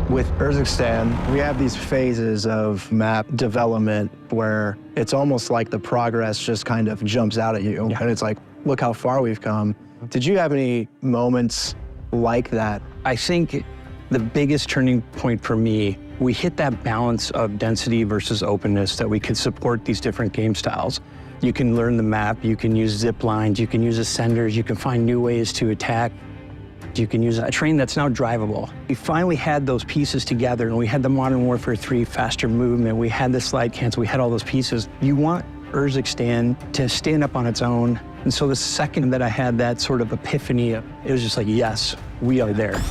With Urzikstan, we have these phases of map development where it's almost like the progress just kind of jumps out at you. Yeah. And it's like, look how far we've come. Did you have any moments like that? I think the biggest turning point for me, we hit that balance of density versus openness that we could support these different game styles. You can learn the map, you can use zip lines, you can use ascenders, you can find new ways to attack. You can use a train that's now drivable. We finally had those pieces together, and we had the Modern Warfare 3 faster movement, we had the slide cancel, we had all those pieces. You want Urzikstan to stand up on its own. And so the second that I had that sort of epiphany, it was just like, yes, we are there.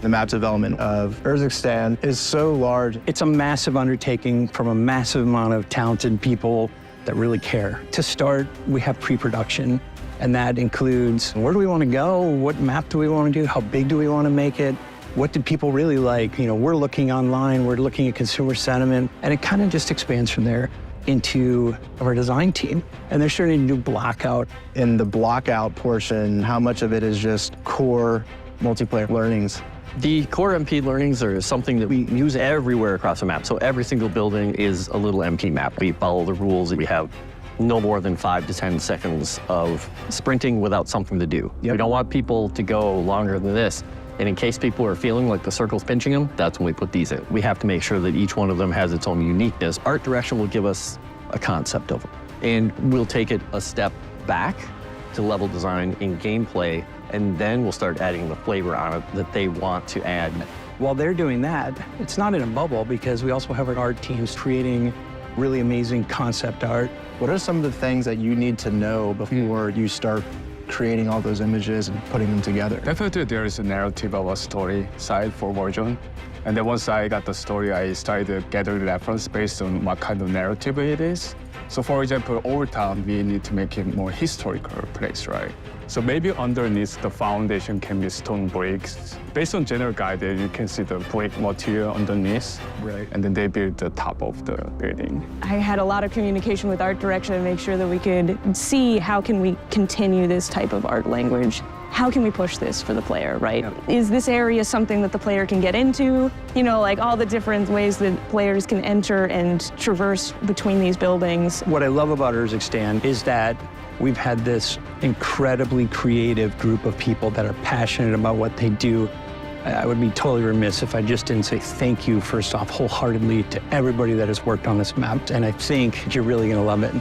The map development of Urzikstan is so large. It's a massive undertaking from a massive amount of talented people that really care. To start, we have pre-production. And that includes, where do we want to go? What map do we want to do? How big do we want to make it? What did people really like? You know, we're looking online, we're looking at consumer sentiment, and it kind of just expands from there into our design team. And they're starting to do blockout. In the blockout portion, how much of it is just core multiplayer learnings? The core MP learnings are something that we use everywhere across the map. So every single building is a little MP map. We follow the rules. We have no more than 5 to 10 seconds of sprinting without something to do. Yep. We don't want people to go longer than this. And in case people are feeling like the circle's pinching them, that's when we put these in. We have to make sure that each one of them has its own uniqueness. Art direction will give us a concept of it. And we'll take it a step back to level design in gameplay, and then we'll start adding the flavor on it that they want to add. While they're doing that, it's not in a bubble because we also have our art teams creating really amazing concept art. What are some of the things that you need to know before you start creating all those images and putting them together? Definitely there is a narrative of a story side for Warzone. And then once I got the story, I started to gather reference based on what kind of narrative it is. So for example, Old Town, we need to make it more historical place, right? So maybe underneath the foundation can be stone bricks. Based on general guidance, you can see the brick material underneath. Right. And then they build the top of the building. I had a lot of communication with art direction to make sure that we could see how can we continue this type of art language. How can we push this for the player, right? Yeah. Is this area something that the player can get into? You know, like all the different ways that players can enter and traverse between these buildings. What I love about Urzikstan is that we've had this incredibly creative group of people that are passionate about what they do. I would be totally remiss if I just didn't say thank you, first off, wholeheartedly to everybody that has worked on this map. And I think you're really gonna love it.